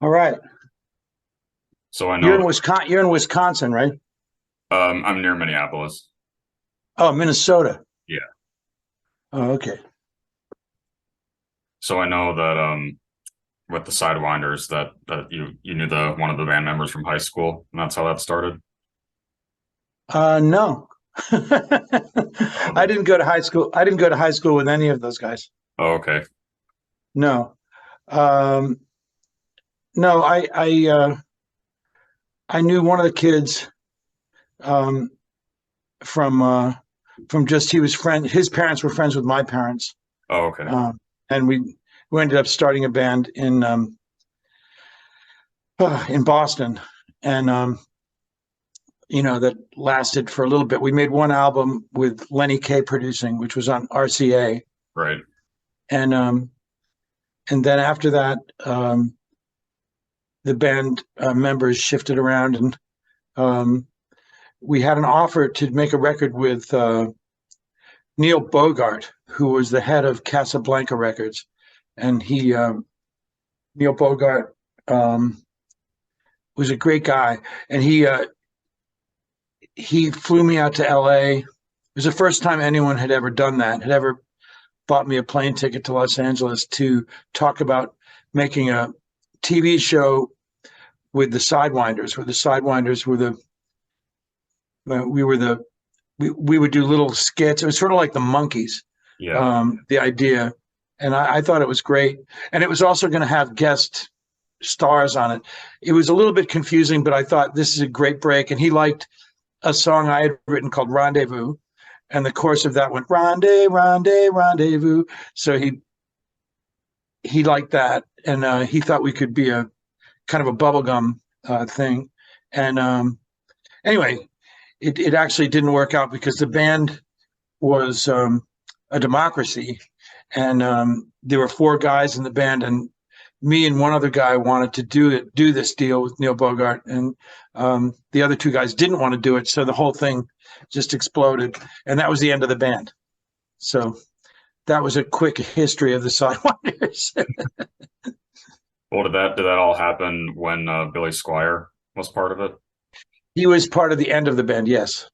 All right. So I know You're in Wisconsin, right? I'm near Minneapolis. Oh, Minnesota. Yeah. Oh, okay. So I know that with the Sidewinders that you knew the one of the band members from high school, and that's how that started. No. Oh, I didn't go to high school. I didn't go to high school with any of those guys. oh, okay. No. Um, no, I knew one of the kids um, from just he was friend. His parents were friends with my parents, Oh, okay. and we ended up starting a band in Boston, and that lasted for a little bit. We made one album with Lenny Kaye producing, which was on RCA, Right. and then after that, the band members shifted around, and we had an offer to make a record with Neil Bogart, who was the head of Casablanca Records, and Neil Bogart was a great guy, and he flew me out to L.A. It was the first time anyone had ever done that, had ever bought me a plane ticket to Los Angeles to talk about making a TV show with the Sidewinders, where the Sidewinders were we were the we would do little skits. It was sort of like the Monkees, Yeah. the idea, and I thought it was great. And it was also going to have guest stars on it. It was a little bit confusing, but I thought this is a great break. And he liked a song I had written called Rendezvous, and the chorus of that went rendezvous. So he liked that, and he thought we could be a kind of a bubblegum thing. And anyway, it actually didn't work out because the band was a democracy, and there were four guys in the band, and me and one other guy wanted to do this deal with Neil Bogart, and the other two guys didn't want to do it, so the whole thing just exploded, and that was the end of the band. So that was a quick history of the Sidewinders. Well, did that all happen when Billy Squire was part of it? He was part of the end of the band, yes.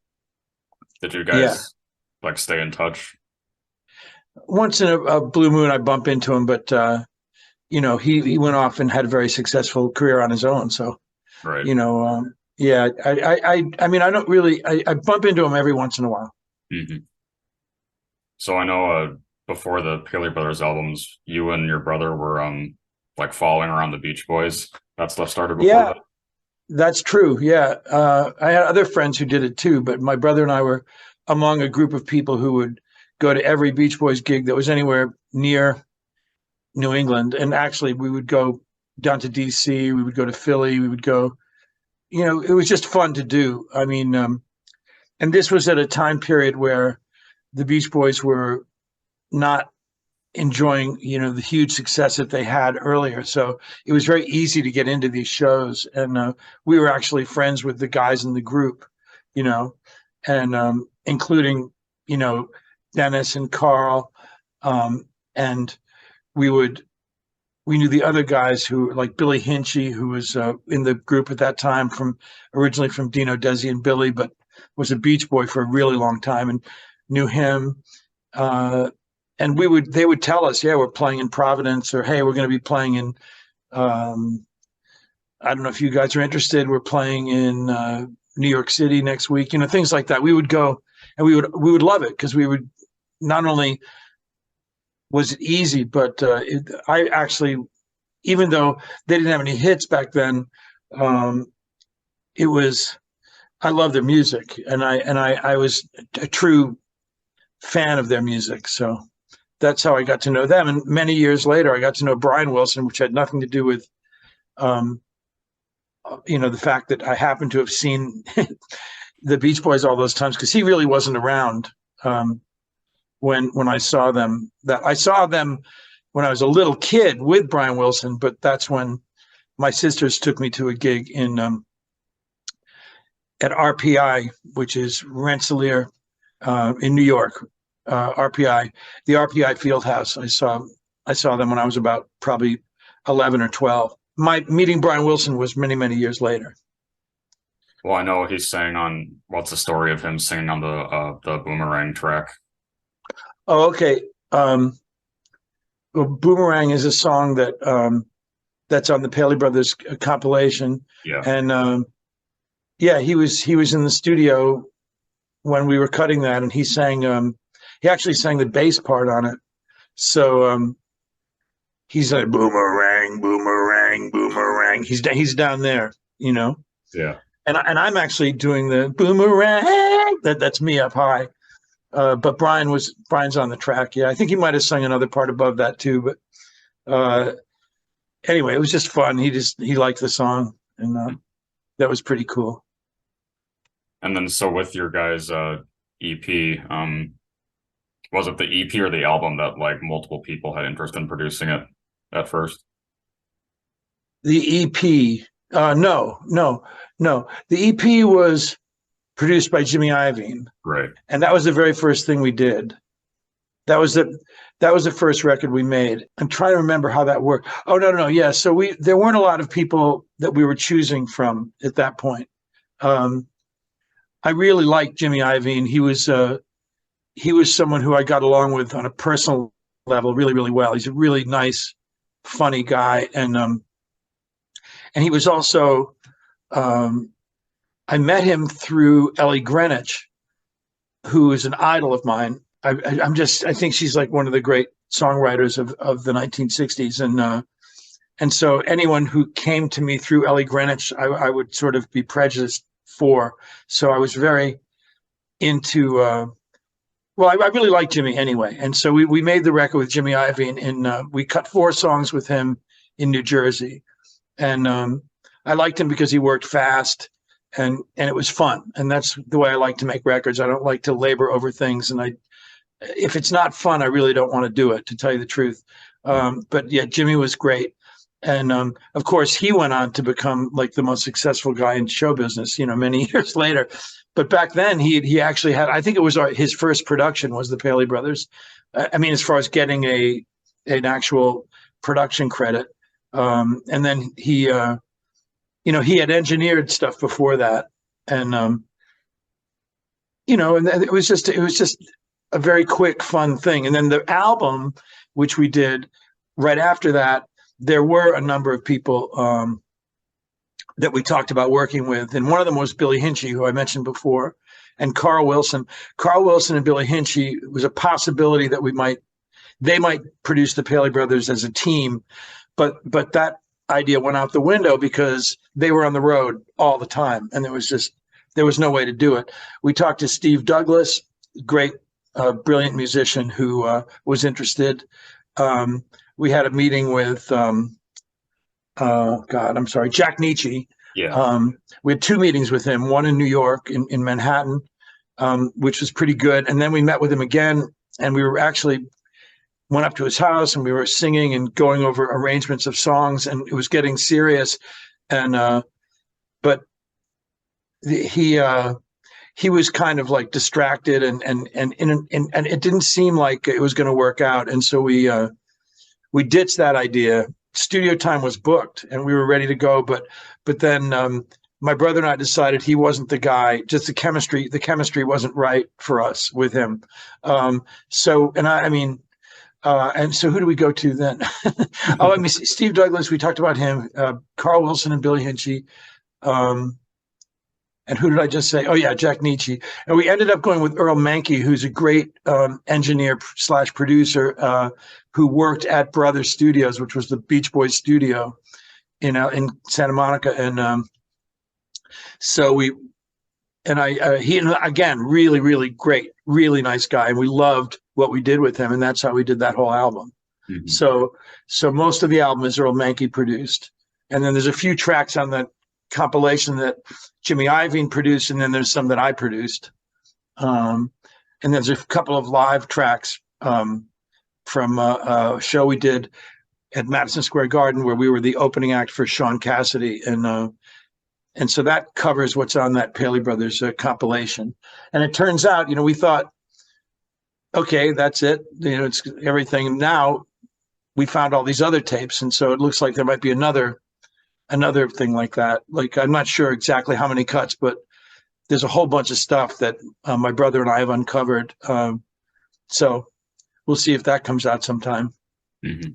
Did you Yeah. guys like stay in touch? Once in a blue moon, I bump into him, but he went off and had a very successful career on his own. So, Right. yeah, I mean, I don't really, I bump into him every once in a while. Hmm. So I know before the Paley Brothers albums, you and your brother were like following around the Beach Boys. That stuff started before Yeah, that. that's true. Yeah. I had other friends who did it too, but my brother and I were among a group of people who would go to every Beach Boys gig that was anywhere near New England. And actually, we would go down to DC, we would go to Philly, we would go, it was just fun to do. I mean, and this was at a time period where the Beach Boys were not enjoying, the huge success that they had earlier. So it was very easy to get into these shows. And we were actually friends with the guys in the group, you know, and including, you know, Dennis and Carl. And we would, we knew the other guys who like Billy Hinchy, who was in the group at that time originally from Dino Desi and Billy, but was a Beach Boy for a really long time and knew him. Uh, and they would tell us, yeah, we're playing in Providence, or hey, we're going to be playing in, um, I don't know if you guys are interested. We're playing in New York City next week, things like that. We would go and we would love it because we would not only was it easy, but I actually, even though they didn't have any hits back then, um, it was, I love their music, and I was a true fan of their music. So that's how I got to know them. And many years later, I got to know Brian Wilson, which had nothing to do with, um, the fact that I happened to have seen the Beach Boys all those times because he really wasn't around when I saw them. That I saw them when I was a little kid with Brian Wilson, but that's when my sisters took me to a gig at RPI, which is Rensselaer in New York. RPI, the RPI Fieldhouse. I saw them when I was about probably 11 or 12. my meeting Brian Wilson was many, many years later. Well, I know he sang on, what's the story of him singing on the Boomerang track? Oh, okay. Well, Boomerang is a song that that's on the Paley Brothers compilation. Yeah. And yeah, he was in the studio when we were cutting that, and he actually sang the bass part on it. So he's like boomerang, boomerang, boomerang. He's down there, you know. Yeah. And I'm actually doing the boomerang. That's me up high. But Brian's on the track. Yeah, I think he might have sung another part above that too. But anyway, it was just fun. He liked the song, and that was pretty cool. And then so with your guys' EP, was it the EP or the album that like multiple people had interest in producing it at first? The EP, no. The EP was produced by Jimmy Iovine, Right. and that was the very first thing we did. That was the first record we made. I'm trying to remember how that worked. Oh, no. Yeah. So there weren't a lot of people that we were choosing from at that point. I really liked Jimmy Iovine. He was someone who I got along with on a personal level really, really well. He's a really nice, funny guy. And he was also, I met him through Ellie Greenwich, who is an idol of mine. I think she's like one of the great songwriters of the 1960s. And so anyone who came to me through Ellie Greenwich, I would sort of be prejudiced for. So I was very into, well, I really liked Jimmy anyway. And so we made the record with Jimmy Iovine, and we cut 4 songs with him in New Jersey. And I liked him because he worked fast, and it was fun. And that's the way I like to make records. I don't like to labor over things. And if it's not fun, I really don't want to do it, to tell you the truth. But yeah, Jimmy was great. And of course, he went on to become like the most successful guy in show business, many years later. But back then, he actually had, I think it was his first production was the Paley Brothers. I mean, as far as getting an actual production credit. And then he had engineered stuff before that. And, and it was just a very quick, fun thing. And then the album, which we did right after that, there were a number of people that we talked about working with. And one of them was Billy Hinchy, who I mentioned before, and Carl Wilson. Carl Wilson and Billy Hinchy was a possibility that they might produce the Paley Brothers as a team. But that idea went out the window because they were on the road all the time. And there was no way to do it. We talked to Steve Douglas, great, brilliant musician who was interested. We had a meeting with, Jack Nietzsche. Yeah. We had 2 meetings with him, one in New York, in Manhattan, which was pretty good. And then we met with him again, and we went up to his house, and we were singing and going over arrangements of songs, and it was getting serious. And but he was kind of like distracted, and it didn't seem like it was going to work out. And so we ditched that idea. Studio time was booked, and we were ready to go. But then my brother and I decided he wasn't the guy. Just the chemistry wasn't right for us with him. And so who do we go to then? Steve Douglas. We talked about him. Carl Wilson and Billy Hinchy. And who did I just say? Oh yeah, Jack Nietzsche. And we ended up going with Earl Mankey, who's a great engineer / producer who worked at Brothers Studios, which was the Beach Boys studio in Santa Monica. And he again, really, really great, really nice guy, and we loved what we did with him, and that's how we did that whole album. Mm-hmm. So most of the album is Earl Mankey produced, and then there's a few tracks on the compilation that Jimmy Iovine produced, and then there's some that I produced. And there's a couple of live tracks from a show we did at Madison Square Garden where we were the opening act for Sean Cassidy. And so that covers what's on that Paley Brothers compilation. And it turns out, we thought, okay, that's it. It's everything. Now we found all these other tapes. And so it looks like there might be another another thing like that. Like, I'm not sure exactly how many cuts, but there's a whole bunch of stuff that my brother and I have uncovered. So we'll see if that comes out sometime. Mhm.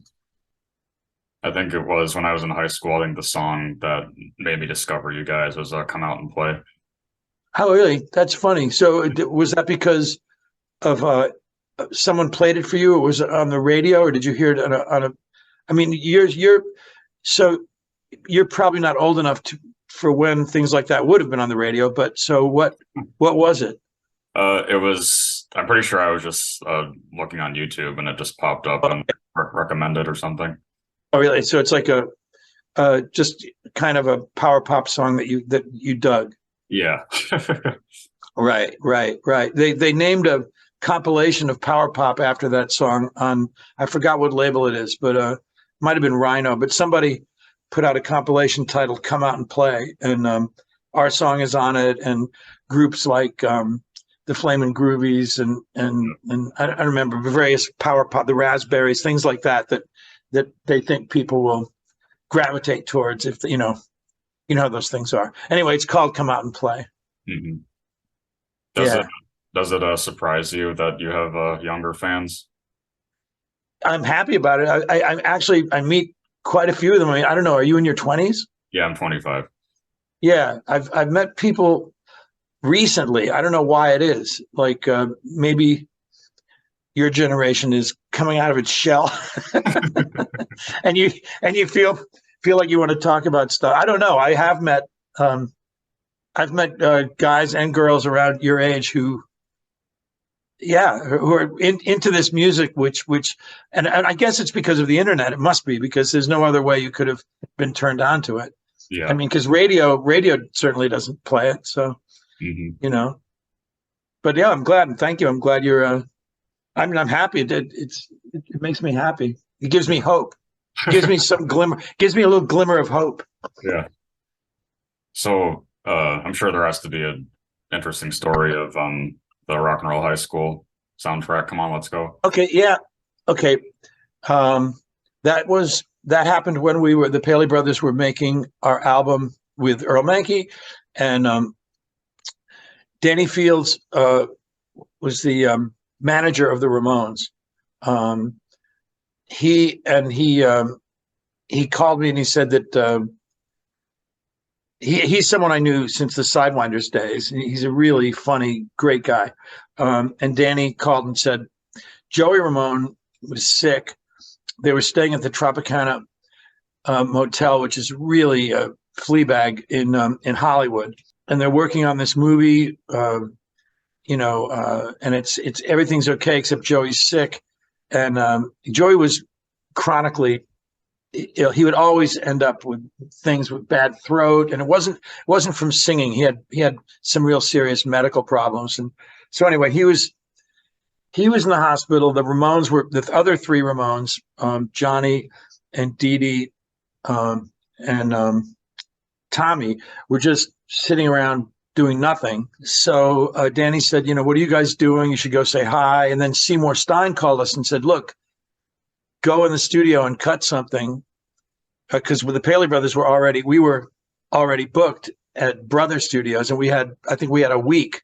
I think it was when I was in high school. I think the song that made me discover you guys was "Come Out and Play." Oh, really? That's funny. So was that because of someone played it for you, or was it on the radio, or did you hear it on a I mean, so you're probably not old enough for when things like that would have been on the radio, but so what was it? It was. I'm pretty sure I was just looking on YouTube and it just popped up and recommended or something. Oh, really? So it's like a just kind of a power pop song that you dug. Yeah. Right, right, right. They named a compilation of power pop after that song on, I forgot what label it is, but might have been Rhino, but somebody put out a compilation titled "Come Out and Play," and our song is on it, and groups like the Flamin' Groovies and I remember various power pop, the Raspberries, things like that they think people will gravitate towards if you know how those things are. Anyway, it's called "Come Out and Play." Mhm. Does Yeah, it does it surprise you that you have younger fans? I'm happy about it. I'm actually I meet quite a few of them. I mean, I don't know. Are you in your 20s? Yeah, I'm 25. Yeah, I've met people recently. I don't know why it is. Like maybe your generation is coming out of its shell, and you feel like you want to talk about stuff. I don't know. Um, I've met guys and girls around your age who, yeah, who are into this music, and I guess it's because of the internet. It must be because there's no other way you could have been turned on to it. I Yeah. mean, because radio certainly doesn't play it. So, Hmm. you know, but yeah, I'm glad and thank you. I'm glad you're, I mean, I'm happy. It makes me happy. It gives me hope. It gives me some glimmer, gives me a little glimmer of hope. Yeah. So I'm sure there has to be an interesting story of the Rock and Roll High School soundtrack. Come on, let's go. Okay. Yeah. Okay. Um, that happened when the Paley brothers were making our album with Earl Mankey, and Danny Fields was the manager of the Ramones. Um, he called me and he said that he's someone I knew since the Sidewinders days. He's a really funny, great guy. And Danny called and said Joey Ramone was sick. They were staying at the Tropicana Motel, which is really a flea bag in Hollywood, and they're working on this movie. And it's everything's okay except Joey's sick, and Joey was chronically ill. He would always end up with things with bad throat, and it wasn't from singing. He had some real serious medical problems, and so anyway, he was in the hospital. The Ramones were the other three Ramones, Johnny and Dee Dee, and Tommy were just sitting around doing nothing. So Danny said, what are you guys doing? You should go say hi. And then Seymour Stein called us and said, look, go in the studio and cut something. Because with the Paley brothers we were already booked at Brother Studios, and I think we had a week,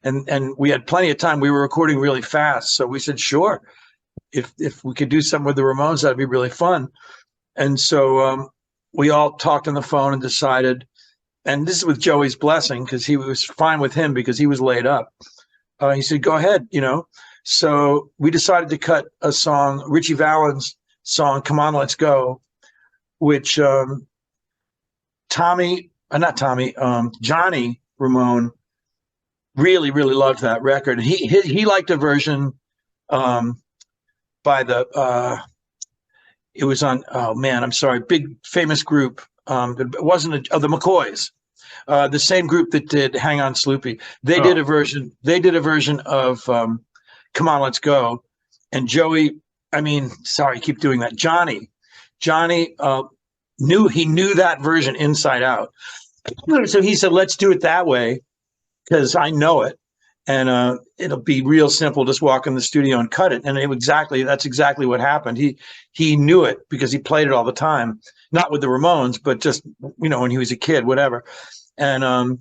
and we had plenty of time. We were recording really fast. So we said, sure, if we could do something with the Ramones, that'd be really fun. And so we all talked on the phone and decided, and this is with Joey's blessing, because he was fine with him because he was laid up. He said, go ahead, So we decided to cut a song, Richie Valens' song, Come On, Let's Go, which Johnny Ramone really, really loved that record. He liked a version by it was on, oh man, I'm sorry, big famous group. It wasn't the McCoys, the same group that did Hang On Sloopy. They did a version of Come On, Let's Go. And Joey, sorry, I keep doing that. Johnny knew that version inside out. So he said, let's do it that way because I know it. And it'll be real simple. Just walk in the studio and cut it. And that's exactly what happened. He knew it because he played it all the time. not with the Ramones, but just, when he was a kid, whatever. And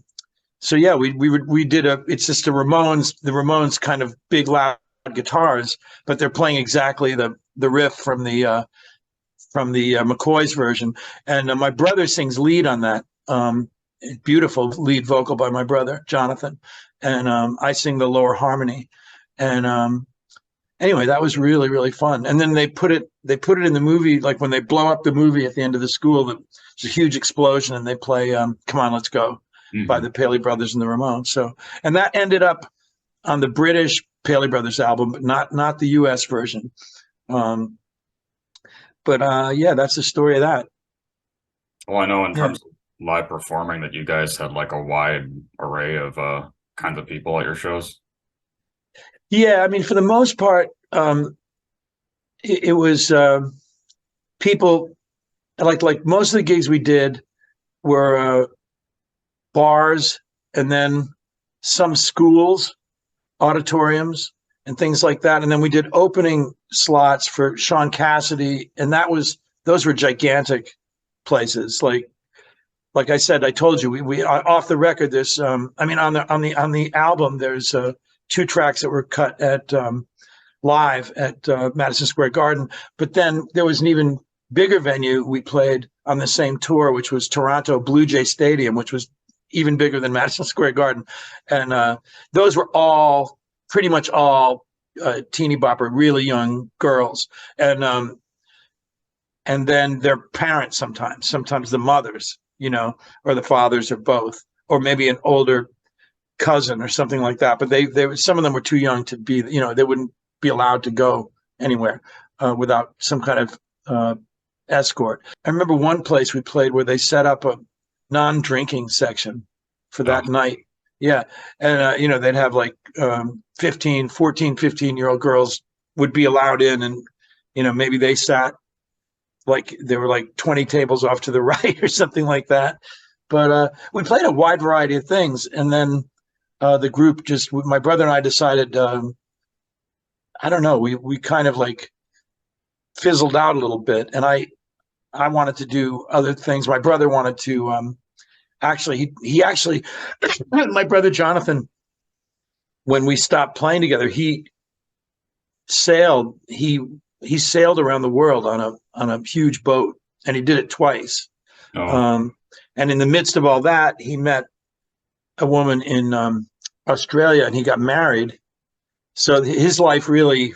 so yeah, we did it's just the Ramones kind of big loud guitars, but they're playing exactly the riff from the McCoy's version. And my brother sings lead on that. Beautiful lead vocal by my brother Jonathan, and I sing the lower harmony. And anyway, that was really, really fun. And then they put it in the movie, like when they blow up the movie at the end of the school, there's a huge explosion, and they play "Come On, Let's Go" by the Paley Brothers and the Ramones. So, and that ended up on the British Paley Brothers album, but not the U.S. version. But yeah, that's the story of that. Well, I know in terms of live performing that you guys had like a wide array of kinds of people at your shows. Yeah, I mean, for the most part, it was people like most of the gigs we did were bars, and then some schools, auditoriums, and things like that. And then we did opening slots for Sean Cassidy, and those were gigantic places. Like I said, I told you, we off the record, there's on the album, there's 2 tracks that were cut at live at Madison Square Garden. But then there was an even bigger venue we played on the same tour, which was Toronto Blue Jay Stadium, which was even bigger than Madison Square Garden. And those were pretty much all teeny bopper, really young girls. And then their parents sometimes the mothers, or the fathers, or both, or maybe an older cousin or something like that. But they some of them were too young to be, they wouldn't be allowed to go anywhere without some kind of escort. I remember one place we played where they set up a non-drinking section for that night. Yeah. And, they'd have like 15-year-old girls would be allowed in, and, maybe they sat like there were like 20 tables off to the right or something like that. But we played a wide variety of things. And then the group my brother and I decided, I don't know, we kind of like fizzled out a little bit. And I wanted to do other things. My brother wanted to, he actually, my brother Jonathan, when we stopped playing together, he sailed around the world on a huge boat, and he did it twice. And in the midst of all that, he met a woman in Australia, and he got married. So his life really,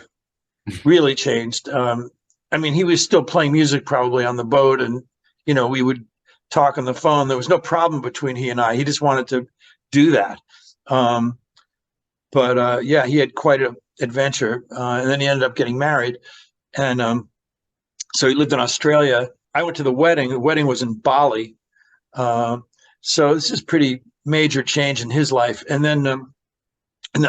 really changed. He was still playing music probably on the boat, and we would talk on the phone. There was no problem between he and I. He just wanted to do that. But yeah, he had quite an adventure, and then he ended up getting married. And so he lived in Australia. I went to the wedding. The wedding was in Bali. So this is pretty major change in his life. And then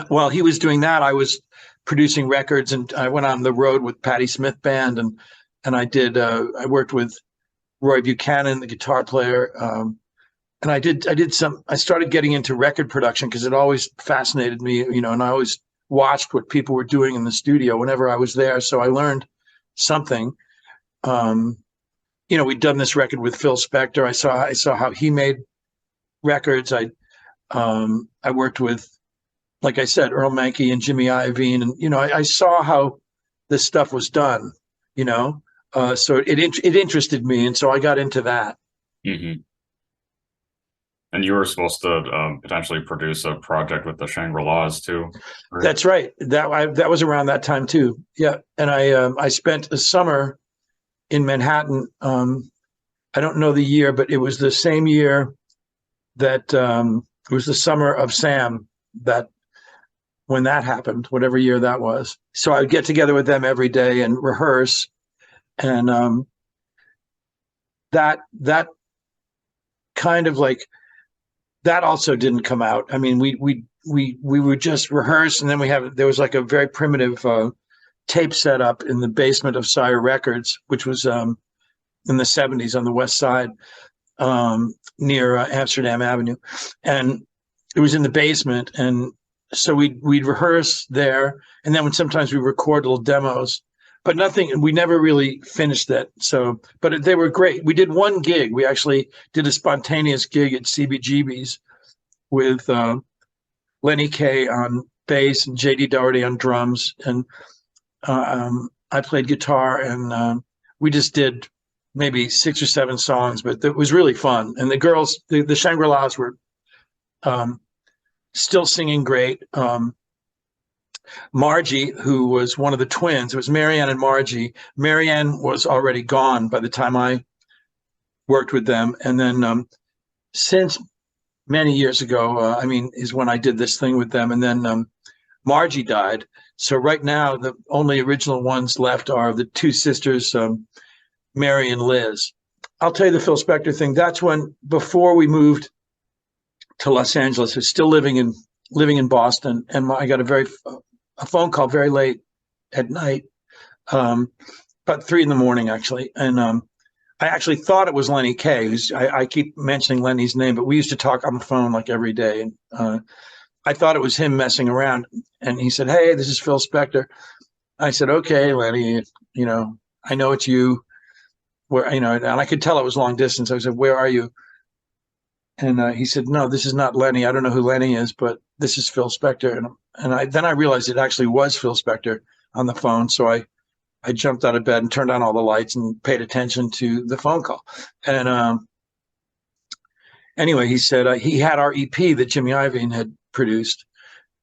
while he was doing that, I was producing records, and I went on the road with Patti Smith Band, and I worked with Roy Buchanan, the guitar player. And I started getting into record production because it always fascinated me, and I always watched what people were doing in the studio whenever I was there. So I learned something. We'd done this record with Phil Spector. I saw how he made records. I worked with, like I said, Earl Mankey and Jimmy Iovine, and I saw how this stuff was done. So it interested me, and so I got into that. Mm-hmm. And you were supposed to potentially produce a project with the Shangri-Las too. Right? That's right. That was around that time too. Yeah, and I spent a summer in Manhattan. I don't know the year, but it was the same year that it was the summer of Sam, that when that happened, whatever year that was. So I would get together with them every day and rehearse, and that kind of like. That also didn't come out. I mean, we would just rehearse, and then there was like a very primitive tape setup in the basement of Sire Records, which was in the 70s on the West Side, near Amsterdam Avenue, and it was in the basement. And so we'd rehearse there, and then sometimes we record little demos but nothing. We never really finished that. So, but they were great. We did one gig. We actually did a spontaneous gig at CBGB's with Lenny Kaye on bass and JD Doherty on drums, and I played guitar, and we just did maybe 6 or 7 songs, but it was really fun. And the girls, the Shangri-Las were still singing great. Margie, who was one of the twins, it was Marianne and Margie. Marianne was already gone by the time I worked with them. And then since many years ago, is when I did this thing with them. And then Margie died. So right now, the only original ones left are the 2 sisters, Mary and Liz. I'll tell you the Phil Spector thing. That's when, before we moved to Los Angeles, I was still living in Boston, and I got a phone call very late at night, about 3 a.m. actually, and I actually thought it was Lenny Kaye. I keep mentioning Lenny's name, but we used to talk on the phone like every day, and I thought it was him messing around. And he said, "Hey, this is Phil Spector." I said, "Okay, Lenny, I know it's you. Where, and I could tell it was long distance. I said, "Where are you?" And he said, "No, this is not Lenny. I don't know who Lenny is, but this is Phil Spector." And then I realized it actually was Phil Spector on the phone. So I jumped out of bed and turned on all the lights and paid attention to the phone call. And anyway, he said he had our EP that Jimmy Iovine had produced,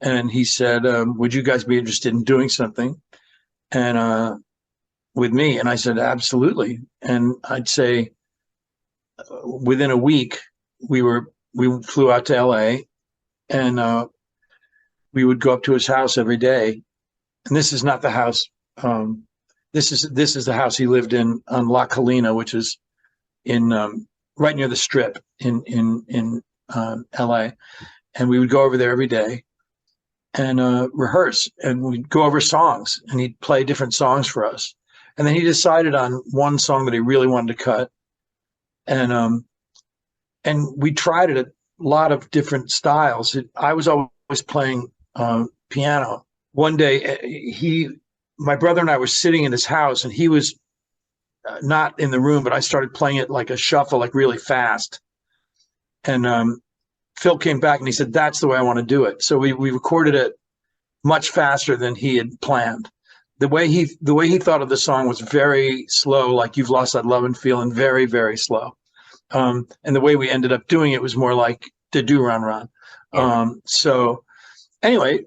and he said, "Would you guys be interested in doing something?" And with me, and I said, "Absolutely." And I'd say within a week, we flew out to LA, and we would go up to his house every day. And this is not the house. This is the house he lived in on La Colina, which is in right near the Strip in LA. And we would go over there every day and rehearse, and we'd go over songs, and he'd play different songs for us. And then he decided on one song that he really wanted to cut, and we tried it a lot of different styles. I was always playing piano. One day, my brother and I were sitting in his house, and he was not in the room, but I started playing it like a shuffle, like really fast. And Phil came back and he said, "That's the way I want to do it." So we recorded it much faster than he had planned. The way he thought of the song was very slow, like "You've Lost That Love and Feeling," very, very slow. And the way we ended up doing it was more like "Da Do Ron Ron." So anyway,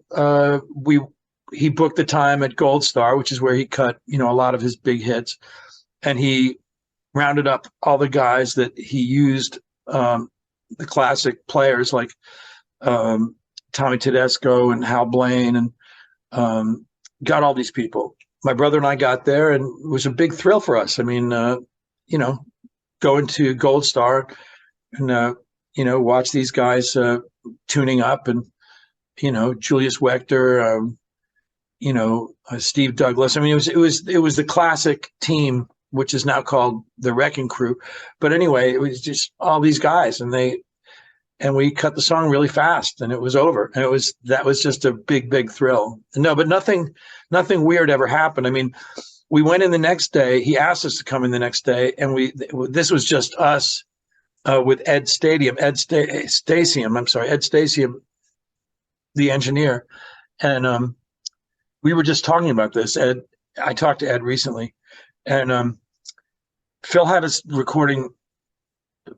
he booked the time at Gold Star, which is where he cut, a lot of his big hits, and he rounded up all the guys that he used, the classic players like Tommy Tedesco and Hal Blaine, and got all these people. My brother and I got there, and it was a big thrill for us. I mean, going to Gold Star and watch these guys tuning up, and Julius Wechter, Steve Douglas. I mean, it was the classic team, which is now called the Wrecking Crew. But anyway, it was just all these guys, and we cut the song really fast, and it was over. And that was just a big, big thrill. No, but nothing weird ever happened. I mean, we went in the next day. He asked us to come in the next day, and this was just us with Ed Stasium, the engineer, and we were just talking about this. Ed, I talked to Ed recently, and Phil had us recording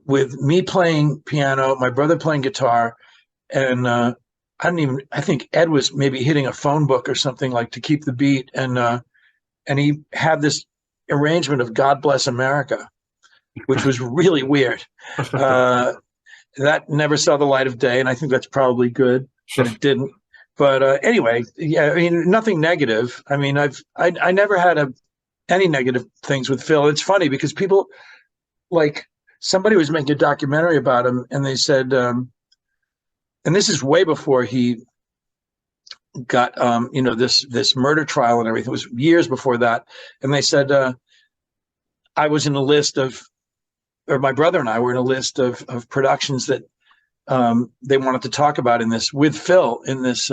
with me playing piano, my brother playing guitar, and I think Ed was maybe hitting a phone book or something, like to keep the beat, and he had this arrangement of "God Bless America," which was really weird. That never saw the light of day, and I think that's probably good that it didn't. But anyway, yeah, I mean, nothing negative. I mean, I never had any negative things with Phil. It's funny because people, like, somebody was making a documentary about him, and they said, and this is way before he got this murder trial and everything. It was years before that, and they said I was in a list of, or my brother and I were in a list of productions that they wanted to talk about with Phil in this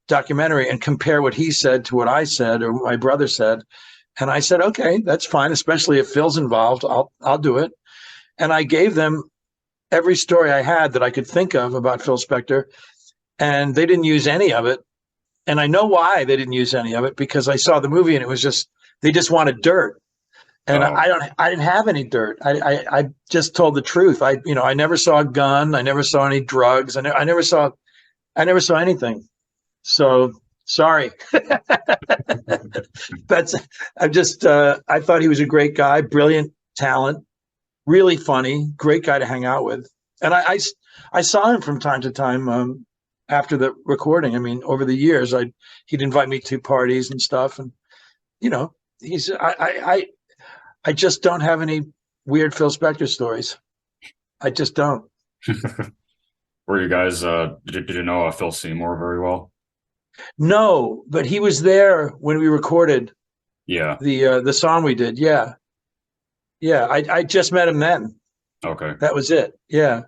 documentary, and compare what he said to what I said or my brother said. And I said, okay, that's fine, especially if Phil's involved. I'll do it. And I gave them every story I had that I could think of about Phil Spector, and they didn't use any of it. And I know why they didn't use any of it, because I saw the movie and it was just, they just wanted dirt. And Oh, I didn't have any dirt. I just told the truth. I never saw a gun. I never saw any drugs. I never saw anything. So sorry. That's, I thought he was a great guy, brilliant talent, really funny, great guy to hang out with. And I saw him from time to time, after the recording. I mean, over the years, he'd invite me to parties and stuff. And, you know, I just don't have any weird Phil Spector stories. I just don't. were you guys, did you know Phil Seymour very well? No, but he was there when we recorded Yeah. the song we did. Yeah. Yeah. I just met him then. Okay. That was it. Yeah.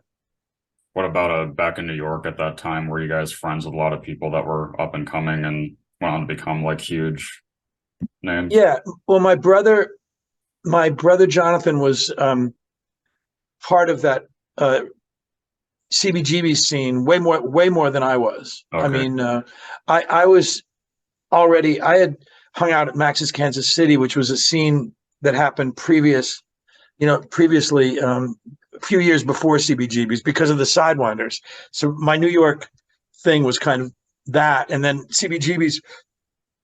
What about back in New York at that time? Were you guys friends with a lot of people that were up and coming and went on to become like huge names? Yeah. Well, my brother Jonathan was part of that CBGB scene way more than I was. Okay. I mean, I was already, I had hung out at Max's Kansas City, which was a scene that happened previously, a few years before CBGB's, because of the Sidewinders. So my New York thing was kind of that. And then CBGB's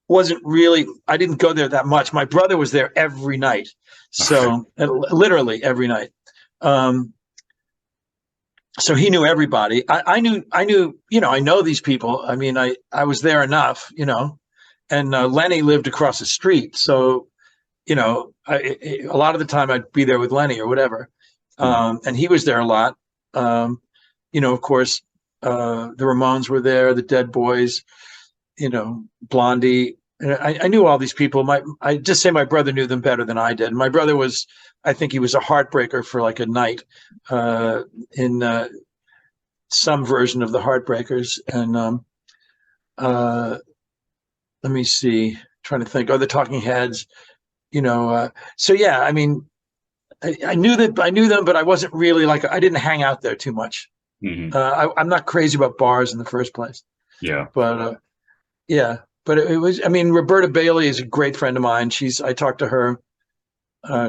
wasn't really, I didn't go there that much. My brother was there every night. So literally every night. So he knew everybody. I knew, I know these people. I mean, I was there enough, and Lenny lived across the street. So, a lot of the time I'd be there with Lenny or whatever. And he was there a lot. Of course, the Ramones were there, the Dead Boys, Blondie. And I knew all these people. I just say my brother knew them better than I did. My brother I think he was a heartbreaker for like a night in some version of the Heartbreakers. And let me see, trying to think. Oh, the Talking Heads. So yeah, I mean, I knew them, but I wasn't really I didn't hang out there too much. Mm-hmm. I'm not crazy about bars in the first place. Yeah. But yeah, but it was, I mean, Roberta Bailey is a great friend of mine. I talked to her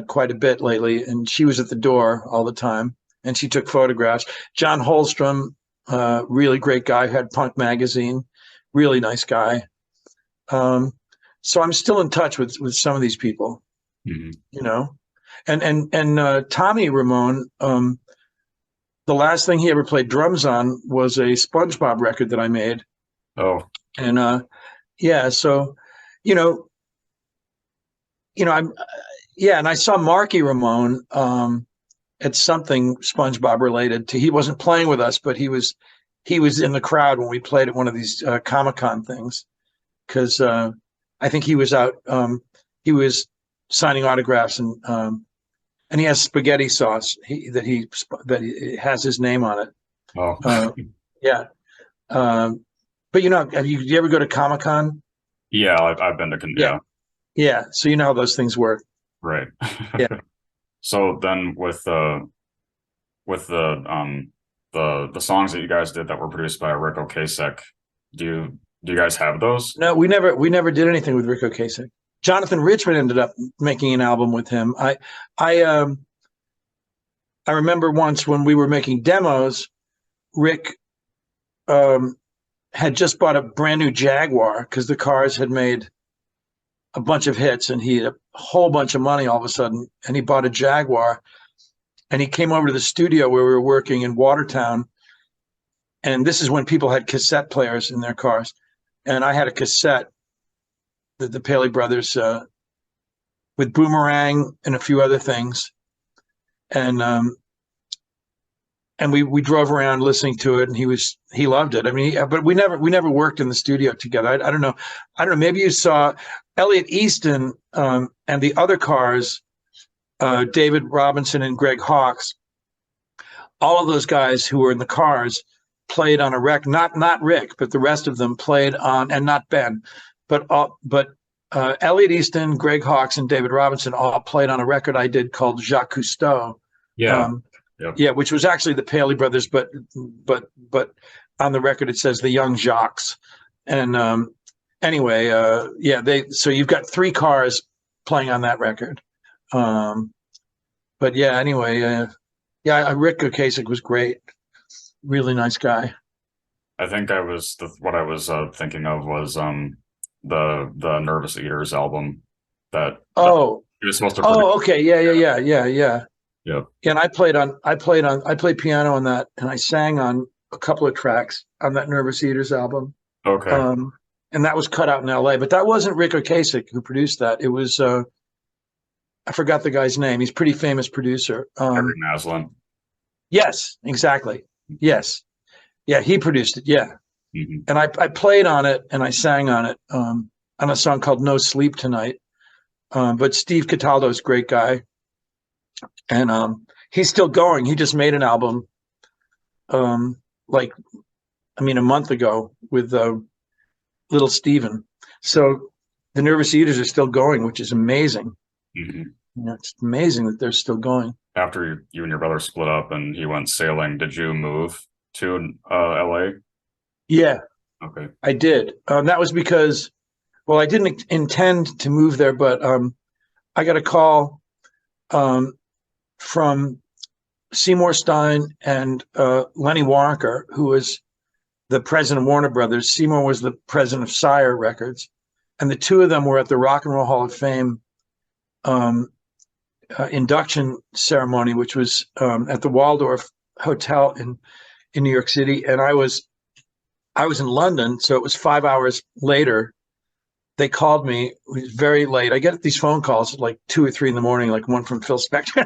quite a bit lately, and she was at the door all the time, and she took photographs. John Holstrom, really great guy, had Punk Magazine, really nice guy. So I'm still in touch with some of these people, and Tommy Ramone, the last thing he ever played drums on was a Spongebob record that I made. Oh, and yeah, so I'm and I saw Marky Ramone at something SpongeBob related to. He wasn't playing with us, but he was in the crowd when we played at one of these Comic-Con things, because I think he was out. He was signing autographs, and he has spaghetti sauce that has his name on it. oh, Yeah. But do you ever go to Comic-Con? yeah. I've been to Yeah. So you know how those things work. Right. Yeah. So then with the songs that you guys did that were produced by Rick Ocasek, do you guys have those? No, we never did anything with Rick Ocasek. Jonathan Richman ended up making an album with him. I remember once when we were making demos, Rick had just bought a brand new Jaguar because the Cars had made a bunch of hits, and he had a whole bunch of money all of a sudden, and he bought a Jaguar, and he came over to the studio where we were working in Watertown. And this is when people had cassette players in their cars. And I had a cassette that the Paley brothers, with Boomerang and a few other things. And we drove around listening to it, and he loved it. I mean, but we never worked in the studio together. I don't know. Maybe you saw Elliot Easton and the other Cars, David Robinson and Greg Hawkes. All of those guys who were in the Cars played on a record. Not Rick, but the rest of them played on, and not Ben, but Elliot Easton, Greg Hawkes, and David Robinson all played on a record I did called Jacques Cousteau. Yeah. Yeah, which was actually the Paley brothers, but on the record it says the Young Jacques. And anyway, so you've got 3 cars playing on that record. But yeah, anyway, Rick Ocasek was great. Really nice guy. I think what I was thinking of was the Nervous Eaters album that he was supposed to produce. Oh, okay, yeah. Yeah. And I played piano on that, and I sang on a couple of tracks on that Nervous Eaters album. Okay. And that was cut out in LA, but that wasn't Rick Ocasek who produced that. It was I forgot the guy's name. He's a pretty famous producer. Harry Maslin. Yes, exactly. Yes. Yeah, he produced it. Yeah. Mm-hmm. And I played on it and I sang on it on a song called No Sleep Tonight. But Steve Cataldo's a great guy. And he's still going. He just made an album a month ago with Little Steven. So the Nervous Eaters are still going, which is amazing. Mm-hmm. It's amazing that they're still going. After you and your brother split up and he went sailing, did you move to LA? Yeah. Okay. I did. That was because, well, I didn't intend to move there, but I got a call from Seymour Stein and Lenny Waronker, who was the president of Warner Brothers. Seymour was the president of Sire Records. And the two of them were at the Rock and Roll Hall of Fame induction ceremony, which was at the Waldorf Hotel in New York City. And I was in London, so it was 5 hours later. They called me. It was very late. I get these phone calls at like 2 or 3 in the morning, like one from Phil Spector.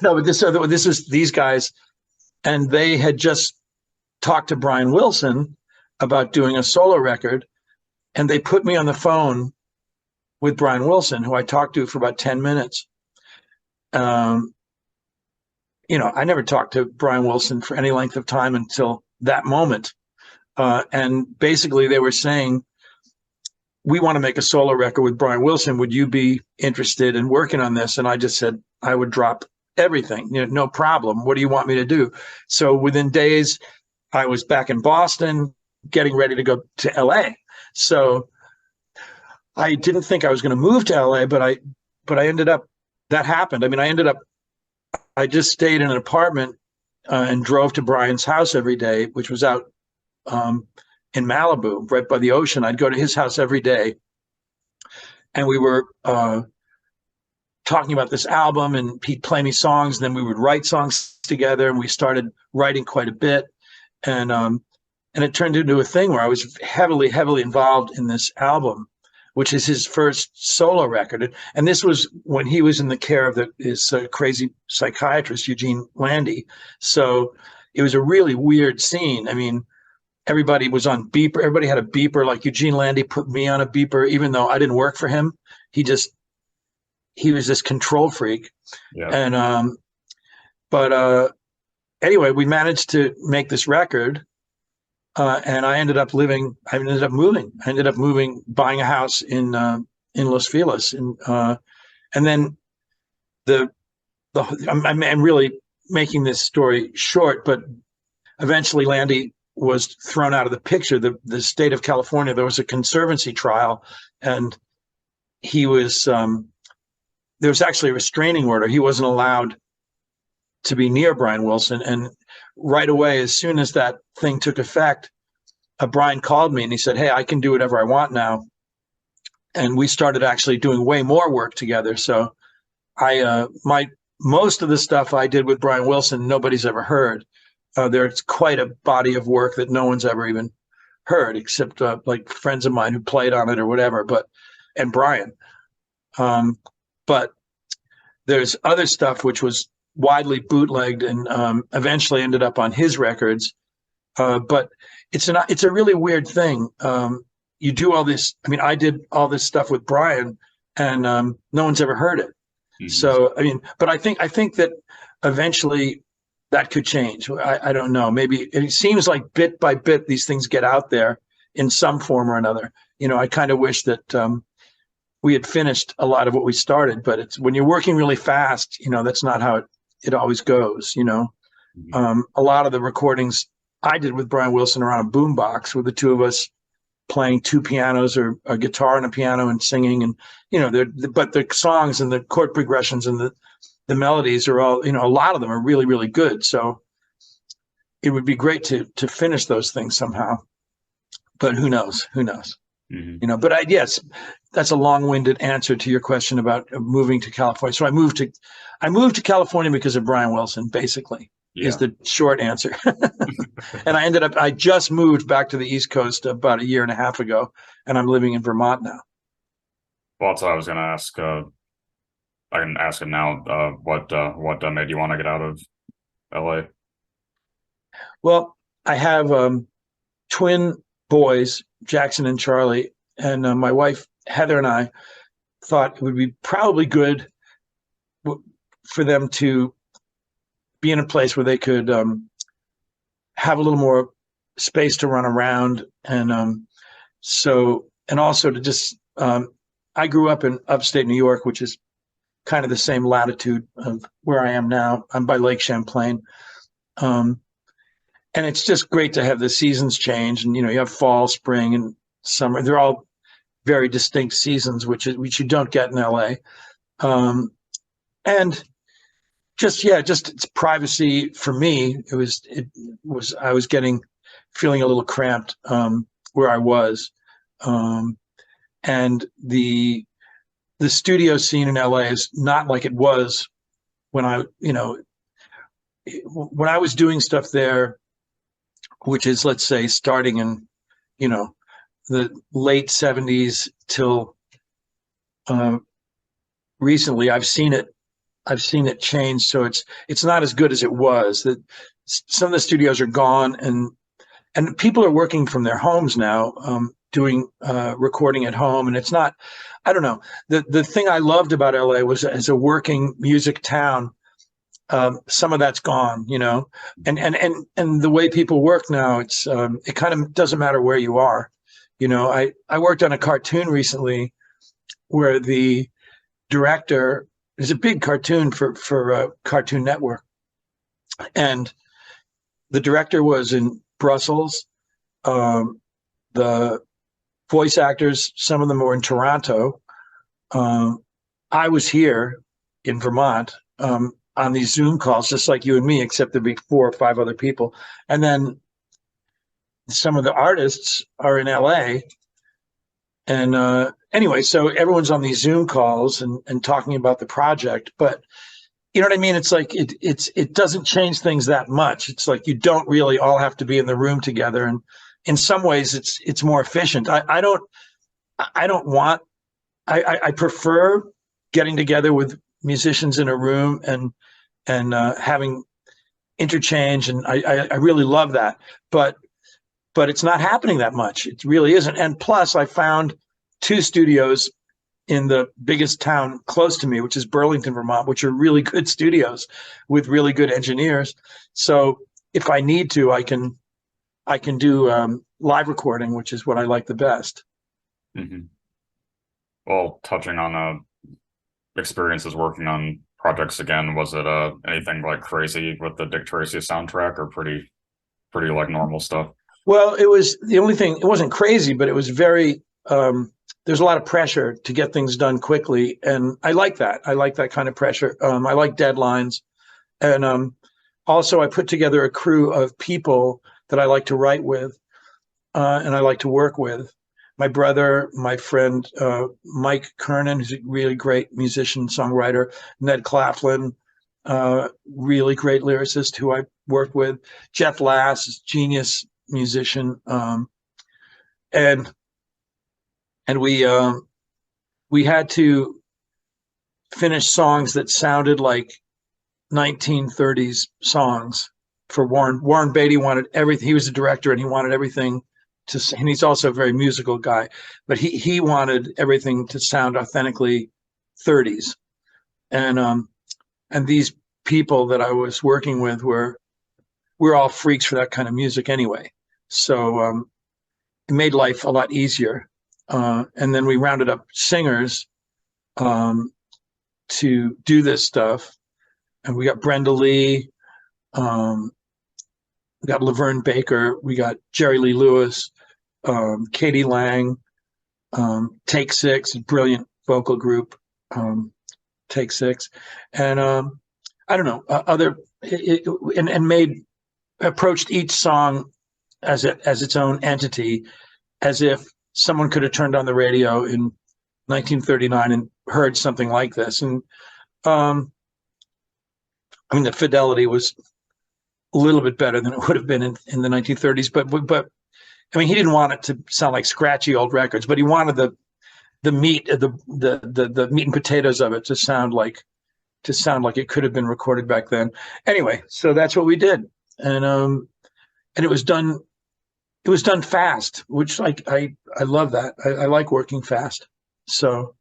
No, but this is these guys, and they had just talked to Brian Wilson about doing a solo record, and they put me on the phone with Brian Wilson, who I talked to for about 10 minutes. I never talked to Brian Wilson for any length of time until that moment. And basically they were saying, we want to make a solo record with Brian Wilson. Would you be interested in working on this? And I just said, I would drop everything, no problem. What do you want me to do? So within days, I was back in Boston, getting ready to go to LA. So I didn't think I was going to move to LA, but I ended up, that happened. I mean, I just stayed in an apartment and drove to Brian's house every day, which was out in Malibu, right by the ocean. I'd go to his house every day. And we were talking about this album, and he'd play me songs, and then we would write songs together, and we started writing quite a bit. And it turned into a thing where I was heavily, heavily involved in this album, which is his first solo record. And this was when he was in the care of his crazy psychiatrist, Eugene Landy. So it was a really weird scene. I mean, everybody was on beeper. Everybody had a beeper. Like Eugene Landy put me on a beeper, even though I didn't work for him. He was this control freak. Yeah. And, anyway, we managed to make this record. And I ended up moving. I ended up moving, buying a house in Los Feliz. And then I'm really making this story short, but eventually Landy was thrown out of the picture. The state of California, there was a conservancy trial, and he was, there was actually a restraining order. He wasn't allowed to be near Brian Wilson. And right away, as soon as that thing took effect, Brian called me and he said, hey, I can do whatever I want now. And we started actually doing way more work together. So most of the stuff I did with Brian Wilson, nobody's ever heard. There's quite a body of work that no one's ever even heard, except like friends of mine who played on it or whatever, and Brian. But there's other stuff which was widely bootlegged and eventually ended up on his records. But it's a really weird thing. You do all this. I mean, I did all this stuff with Brian, and no one's ever heard it. Mm-hmm. So, I mean, but I think that eventually that could change. I don't know. Maybe it seems like bit by bit these things get out there in some form or another. I kind of wish that we had finished a lot of what we started, but it's when you're working really fast, that's not how it always goes. A lot of the recordings I did with Brian Wilson are on a boombox with the two of us playing two pianos or a guitar and a piano and singing, and but the songs and the chord progressions and the melodies are all, a lot of them are really, really good. So it would be great to finish those things somehow, but who knows? But yes, that's a long-winded answer to your question about moving to California. So I moved to California because of Brian Wilson, basically. Is the short answer. And I just moved back to the East Coast about a year and a half ago, and I'm living in Vermont now. Well, that's what I was going to ask. I can ask him now. What made you want to get out of LA? Well, I have twin boys, Jackson and Charlie, and my wife Heather and I thought it would be probably good for them to be in a place where they could have a little more space to run around, and also to just I grew up in upstate New York, which is kind of the same latitude of where I am now. I'm by Lake Champlain, and it's just great to have the seasons change, and you have fall, spring, and summer. They're all very distinct seasons, which you don't get in LA, and just it's privacy for me. I was feeling a little cramped where I was, and the studio scene in LA is not like it was when I was doing stuff there, which is, let's say, starting in the late 70s till recently. I've seen it change, so it's not as good as it was. That some of the studios are gone, and people are working from their homes now, doing recording at home, and it's not. I don't know. The thing I loved about LA was, as a working music town, some of that's gone, and the way people work now, it kind of doesn't matter where you are. I worked on a cartoon recently where the director. There's a big cartoon for Cartoon Network, and the director was in Brussels. The voice actors, some of them were in Toronto. I was here in Vermont on these Zoom calls, just like you and me, except there'd be 4 or 5 other people. And then some of the artists are in LA. And anyway, so everyone's on these Zoom calls and talking about the project, but you know what I mean? It's like it doesn't change things that much. It's like you don't really all have to be in the room together, and in some ways it's more efficient. I prefer getting together with musicians in a room and having interchange, and I really love that. But it's not happening that much. It really isn't. And plus, I found 2 studios in the biggest town close to me, which is Burlington, Vermont, which are really good studios with really good engineers. So if I need to, I can do live recording, which is what I like the best. Mm-hmm. Well, touching on experiences working on projects again, was it anything like crazy with the Dick Tracy soundtrack, or pretty like normal stuff? Well, it was the only thing. It wasn't crazy, but it was very. There's a lot of pressure to get things done quickly, and I like that. I like that kind of pressure. I like deadlines, and also I put together a crew of people that I like to write with, and I like to work with. My brother, my friend Mike Kernan, who's a really great musician, songwriter. Ned Claflin, really great lyricist who I worked with. Jeff Lass, genius musician, and we had to finish songs that sounded like 1930s songs for Warren. Warren Beatty wanted everything. He was the director, and he wanted everything to. And he's also a very musical guy, but he wanted everything to sound authentically 30s. And these people that I was working with we're all freaks for that kind of music anyway. So it made life a lot easier. And then we rounded up singers to do this stuff. And we got Brenda Lee, we got Laverne Baker, we got Jerry Lee Lewis, Katie Lang, Take Six, brilliant vocal group, Take Six, and I don't know, approached each song as its own entity, as if someone could have turned on the radio in 1939 and heard something like this. And I mean, the fidelity was a little bit better than it would have been in the 1930s, but I mean, he didn't want it to sound like scratchy old records, but he wanted the meat, the meat and potatoes of it to sound like it could have been recorded back then. Anyway, so that's what we did, and it was done. It was done fast, which I love that. I like working fast. So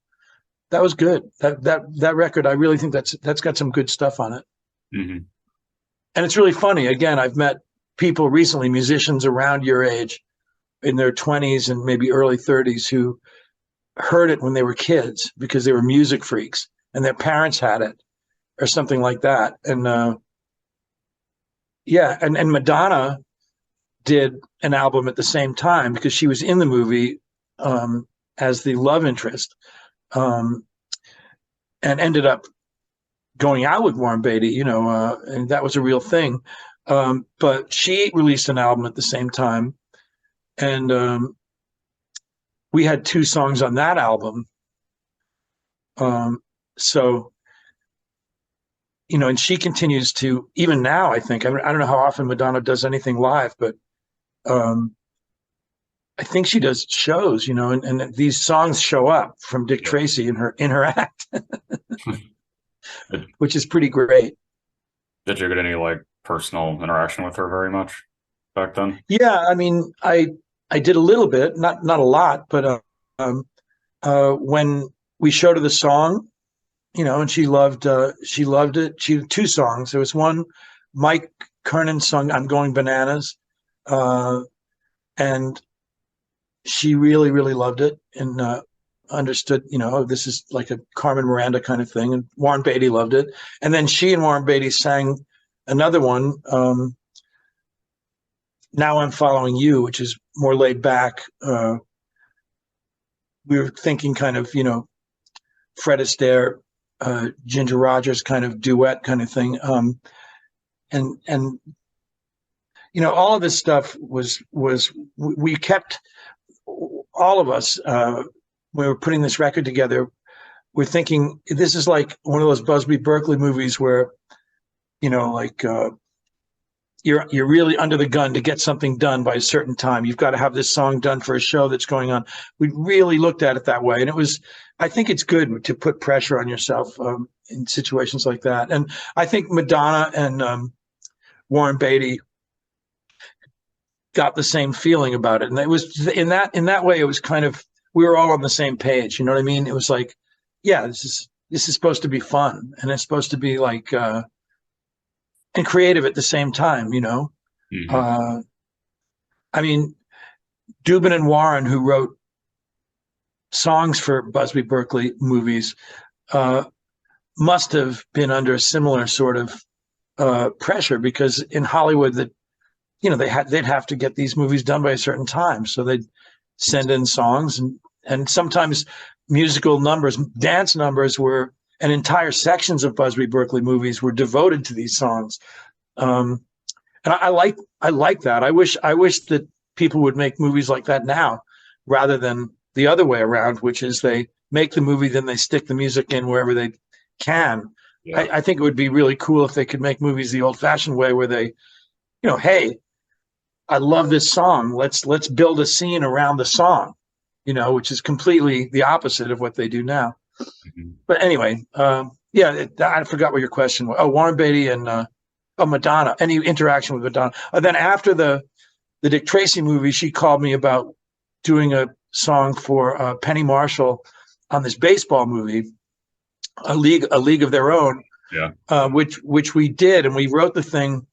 that was good. That record, I really think that's got some good stuff on it. Mm-hmm. And it's really funny. Again, I've met people recently, musicians around your age, in their 20s and maybe early 30s, who heard it when they were kids because they were music freaks and their parents had it or something like that. And yeah, and Madonna did an album at the same time because she was in the movie as the love interest, and ended up going out with Warren Beatty, and that was a real thing. But she released an album at the same time, and we had 2 songs on that album. So, and she continues to, even now, I think, I don't know how often Madonna does anything live, but I think she does shows, and these songs show up from Dick Tracy in her act, which is pretty great. Did you get any personal interaction with her very much back then? Yeah, I mean, I did a little bit, not a lot, but when we showed her the song, and she loved it. She had 2 songs. There was one, Mike Kernan sung "I'm Going Bananas," and she really, really loved it and understood, this is like a Carmen Miranda kind of thing. And Warren Beatty loved it. And then she and Warren Beatty sang another one, "Now I'm Following You," which is more laid back. We were thinking kind of, Fred Astaire, Ginger Rogers kind of duet kind of thing. And all of this stuff was we kept, all of us, we were putting this record together, we're thinking this is like one of those Busby Berkeley movies where, you're really under the gun to get something done by a certain time. You've got to have this song done for a show that's going on. We really looked at it that way. And I think it's good to put pressure on yourself in situations like that. And I think Madonna and Warren Beatty got the same feeling about it. And it was in that way, it was kind of, we were all on the same page. You know what I mean? It was like, yeah, this is supposed to be fun, and it's supposed to be and creative at the same time, Mm-hmm. I mean, Dubin and Warren, who wrote songs for Busby Berkeley movies, must have been under a similar sort of pressure, because in Hollywood they'd have to get these movies done by a certain time. So they'd send in songs, and sometimes musical numbers, dance numbers and entire sections of Busby Berkeley movies were devoted to these songs. And I like that. I wish that people would make movies like that now, rather than the other way around, which is they make the movie, then they stick the music in wherever they can. Yeah. I think it would be really cool if they could make movies the old-fashioned way, where they, hey, I love this song. Let's build a scene around the song, which is completely the opposite of what they do now. Mm-hmm. But anyway, I forgot what your question was. Oh, Warren Beatty and Madonna. Any interaction with Madonna? Then after the Dick Tracy movie, she called me about doing a song for Penny Marshall on this baseball movie, a League of Their Own. Yeah. Which we did, and we wrote the thing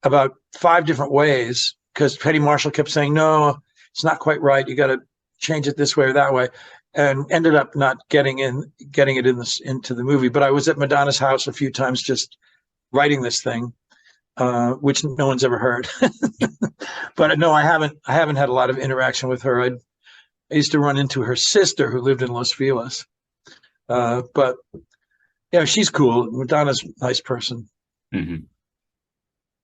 about 5 different ways, because Penny Marshall kept saying, no, it's not quite right. You got to change it this way or that way, and ended up not getting it into the movie. But I was at Madonna's house a few times just writing this thing, which no one's ever heard. But no, I haven't had a lot of interaction with her. I used to run into her sister who lived in Los Feliz. But yeah, she's cool. Madonna's a nice person. Mm-hmm.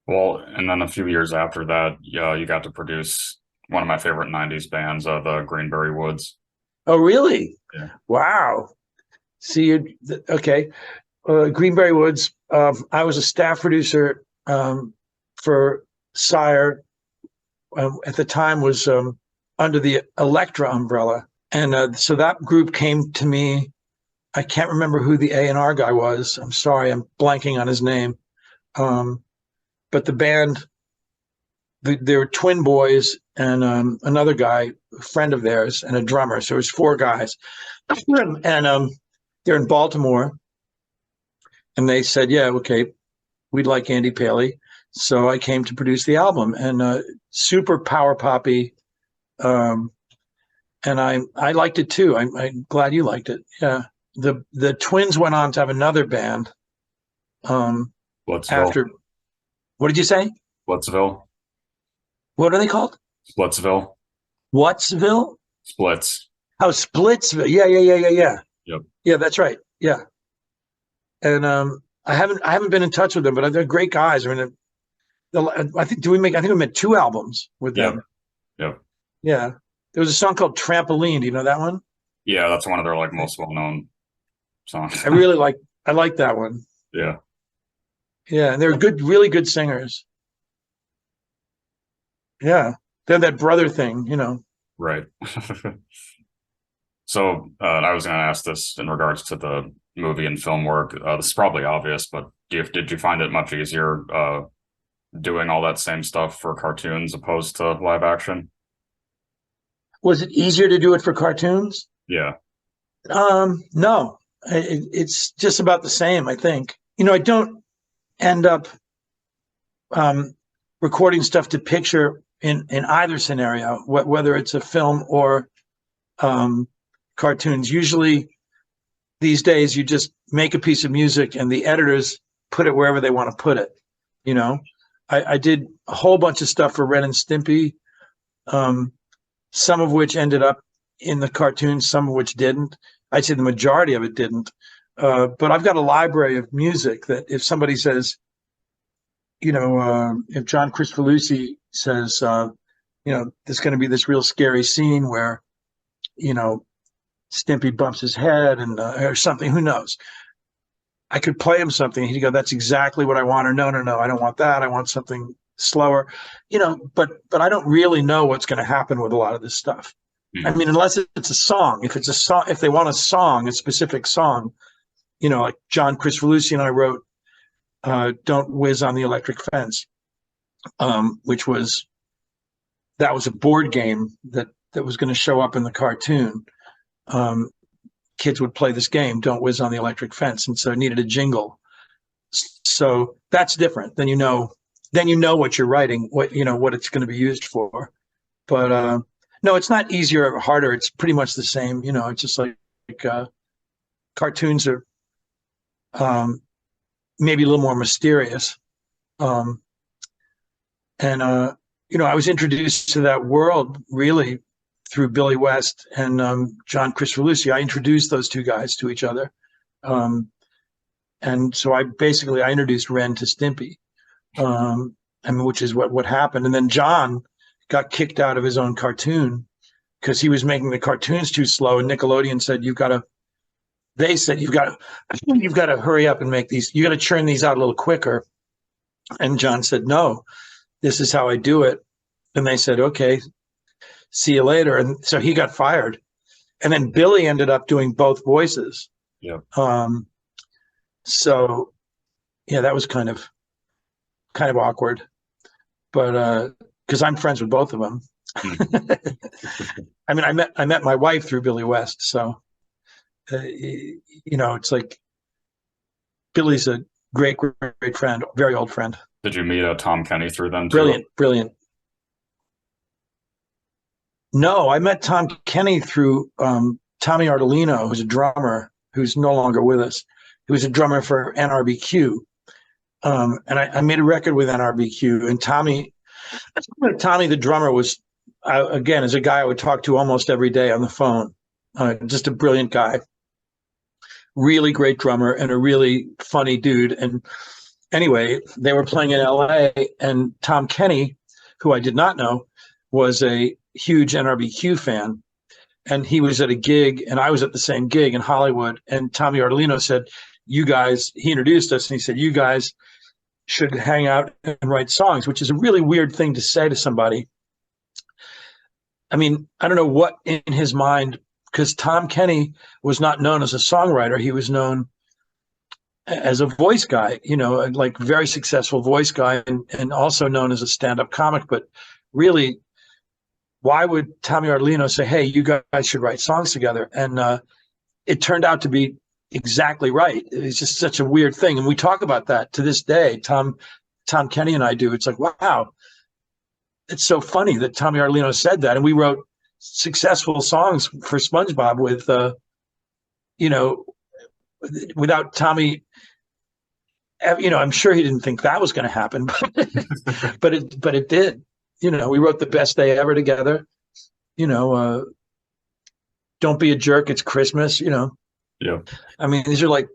Well, and then a few years after that, you got to produce one of my favorite 90s bands, the Greenberry Woods. Oh, really? Yeah. Wow. See, okay. Greenberry Woods. I was a staff producer for Sire. At the time was under the Elektra umbrella. And so that group came to me. I can't remember who the A&R guy was. I'm sorry, I'm blanking on his name. But the band, they were twin boys and another guy, a friend of theirs, and a drummer. So it was 4 guys. And they're in Baltimore. And they said, yeah, okay, we'd like Andy Paley. So I came to produce the album, and super power poppy. And I liked it too. I'm glad you liked it. Yeah. The twins went on to have another band. After, what did you say? Splitsville. What are they called? Splitsville. What'sville? Splits. Oh, Splitsville. Yeah. Yep. Yeah, that's right. Yeah. And I haven't been in touch with them, but they're great guys. I mean, I think we made 2 albums with them. Yep. Yeah. There was a song called Trampoline. Do you know that one? Yeah, that's one of their like most well-known songs. I like that one. Yeah. Yeah, and they're really good singers. Yeah. They're that brother thing, Right. So I was going to ask this in regards to the movie and film work. This is probably obvious, but did you find it much easier doing all that same stuff for cartoons opposed to live action? Was it easier to do it for cartoons? Yeah. No, it's just about the same, I think. I don't end up recording stuff to picture in either scenario, whether it's a film or cartoons. Usually these days you just make a piece of music and the editors put it wherever they want to put it. I did a whole bunch of stuff for Ren and Stimpy, some of which ended up in the cartoons, some of which didn't. I'd say the majority of it didn't. But I've got a library of music that if somebody says, if John Christofalusi says, there's going to be this real scary scene where, Stimpy bumps his head and or something, who knows? I could play him something. He'd go, that's exactly what I want. Or no, I don't want that. I want something slower, but I don't really know what's going to happen with a lot of this stuff. Mm-hmm. I mean, unless it's a song, if it's a song, if they want a song, a specific song, like John Christofalusi and I wrote, Don't Whiz on the Electric Fence, which was a board game that was going to show up in the cartoon. Kids would play this game, Don't Whiz on the Electric Fence, and so it needed a jingle. So that's different. Then you know what you're writing, what it's going to be used for. But no, it's not easier or harder. It's pretty much the same. It's just like cartoons are maybe a little more mysterious. I was introduced to that world really through Billy West and John Christofalusi. I introduced those 2 guys to each other. And so I introduced Ren to Stimpy, which is what happened. And then John got kicked out of his own cartoon because he was making the cartoons too slow. And Nickelodeon said, you've got to hurry up and make these, you got to churn these out a little quicker. And John said, no, this is how I do it. And they said, okay, see you later. And so he got fired. And then Billy ended up doing both voices. Yeah. So yeah, that was kind of awkward, but because I'm friends with both of them. I mean, I met my wife through Billy West, so it's like Billy's a great friend, very old friend. Did you meet Tom Kenny through them too? Brilliant. No, I met Tom Kenny through Tommy Ardolino, who's a drummer who's no longer with us. He was a drummer for NRBQ. And I made a record with NRBQ, and Tommy, the drummer, was again, is a guy I would talk to almost every day on the phone. Just a brilliant guy, really great drummer, and a really funny dude. And anyway, they were playing in LA, and Tom Kenny, who I did not know, was a huge NRBQ fan. And he was at a gig, and I was at the same gig in Hollywood. And Tommy Ardolino said, "You guys," he introduced us, and he said, "You guys should hang out and write songs," which is a really weird thing to say to somebody. I mean, I don't know what in his mind, because Tom Kenny was not known as a songwriter. He was known as a voice guy, like very successful voice guy, and also known as a stand-up comic. But really, why would Tommy Ardolino say, "Hey, you guys should write songs together"? And it turned out to be exactly right. It's just such a weird thing. And we talk about that to this day. Tom Kenny and I do. It's like, wow, it's so funny that Tommy Ardolino said that. And we wrote successful songs for Spongebob with, without Tommy, I'm sure he didn't think that was going to happen, but it did. We wrote The Best Day Ever together. Don't Be a Jerk, It's Christmas. Yeah. I mean, these are like,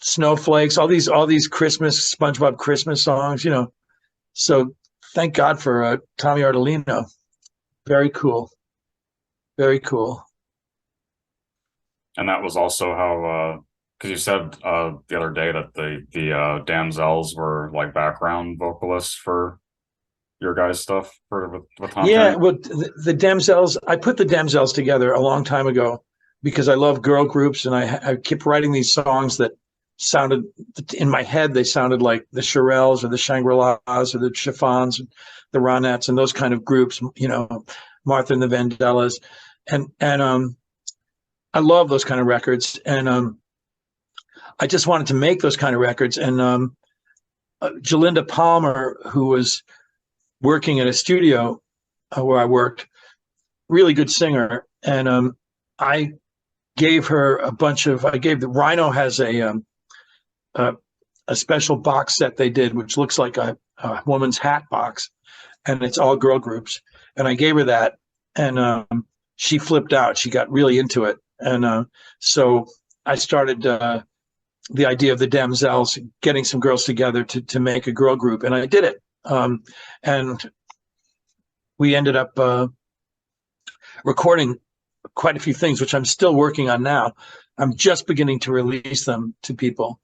Snowflakes, all these Christmas, SpongeBob Christmas songs, So thank God for Tommy Ardolino. Very cool. Very cool. And that was also how, because you said the other day that the Damsels were like background vocalists for your guys' stuff with Tom Yeah, Kenny? well, the Damsels, I put the Damsels together a long time ago because I love girl groups, and I kept writing these songs that sounded, in my head, they sounded like the Shirelles or the Shangri-Las or the Chiffons, the Ronettes, and those kind of groups, Martha and the Vandellas. And I love those kind of records. And I just wanted to make those kind of records. And Jalinda Palmer, who was working at a studio where I worked, really good singer. And I gave her the Rhino has a special box set they did, which looks like a woman's hat box, and it's all girl groups. And I gave her that, and she flipped out. She got really into it. And so I started the idea of the Damsels, getting some girls together to make a girl group, and I did it. And we ended up recording quite a few things, which I'm still working on now. I'm just beginning to release them to people.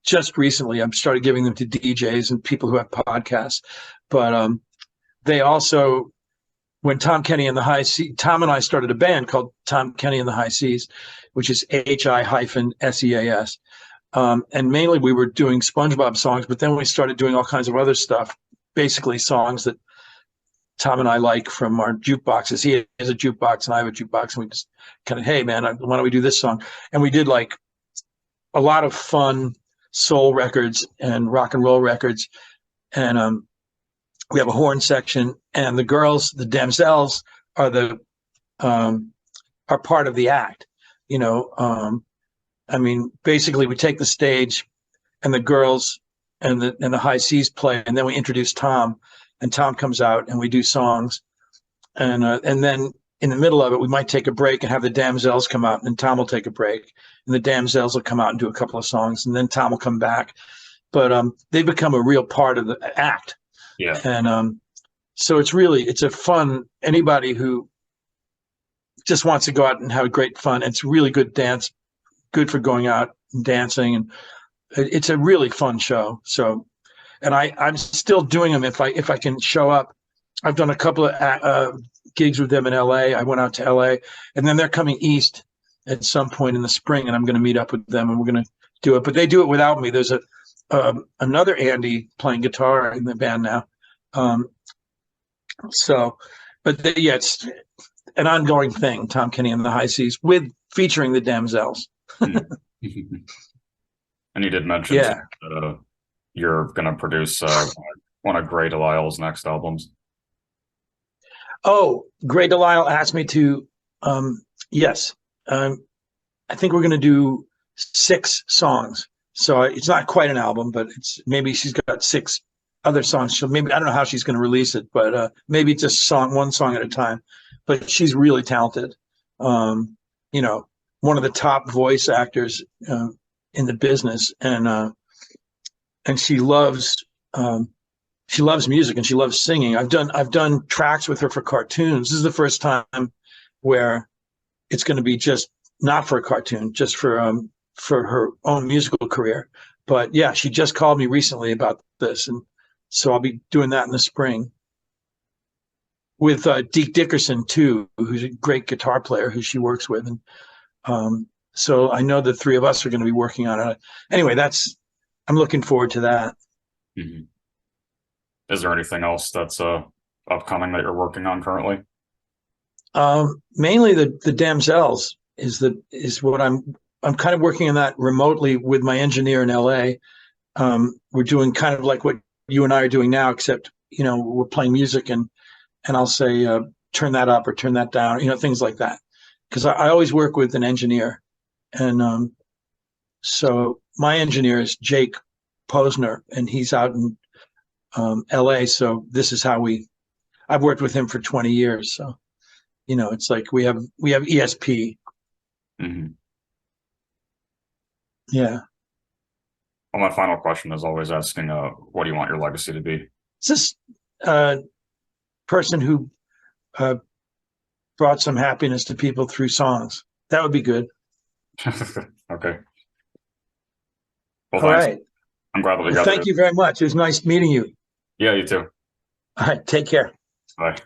Just recently, I've started giving them to DJs and people who have podcasts. But they also, when Tom Kenny and the High Seas, Tom and I started a band called Tom Kenny and the High Seas, which is HI-SEAS. And mainly we were doing SpongeBob songs, but then we started doing all kinds of other stuff, basically songs that Tom and I like from our jukeboxes. He has a jukebox and I have a jukebox, and we just kind of, hey man, why don't we do this song? And we did like a lot of fun soul records and rock and roll records. And we have a horn section, and the girls, the Damsels, are part of the act. I mean, basically we take the stage, and the girls and the High Seas play, and then we introduce Tom, and Tom comes out, and we do songs, and then in the middle of it, we might take a break and have the Damsels come out, and Tom will take a break, and the Damsels will come out and do a couple of songs, and then Tom will come back. But they become a real part of the act. Yeah. And so it's a fun, anybody who just wants to go out and have great fun. It's really good dance, good for going out and dancing, and it's a really fun show. So, and I'm still doing them if I can show up. I've done a couple of gigs with them in LA. I went out to LA, and then they're coming east at some point in the spring, and I'm going to meet up with them, and we're going to do it. But they do it without me. There's another Andy playing guitar in the band now. Yeah, it's an ongoing thing. Tom Kenny and the High Seas featuring the Damsels. And you did mention that you're going to produce one of Gray Delisle's next albums. Oh, Gray Delisle asked me to. Yes, I think we're going to do 6 songs. So it's not quite an album, but it's maybe she's got 6 other songs. So maybe I don't know how she's going to release it, but maybe just one song at a time. But she's really talented. You know, one of the top voice actors in the business, and she loves music and she loves singing. I've done tracks with her for cartoons. This is the first time where it's going to be just not for a cartoon, just for her own musical career. But yeah, she just called me recently about this, and so I'll be doing that in the spring with Deke Dickerson too, who's a great guitar player who she works with, and so I know the three of us are going to be working on it. Anyway, I'm looking forward to that. Mm-hmm. Is there anything else that's upcoming that you're working on currently? Mainly the Damsels is what I'm kind of working on that remotely with my engineer in LA. We're doing kind of like what you and I are doing now, except we're playing music and I'll say turn that up or turn that down, things like that. Because I always work with an engineer, and so my engineer is Jake Posner, and he's out in LA. So this is how I've worked with him for 20 years. So it's like we have ESP. Mm-hmm. Yeah. Well, my final question is always asking, what do you want your legacy to be? It's this person who brought some happiness to people through songs. That would be good. Okay. Well, All thanks. right. I'm glad that we Well, got thank you very much. It was nice meeting you. Yeah, you too. All right. Take care. Bye.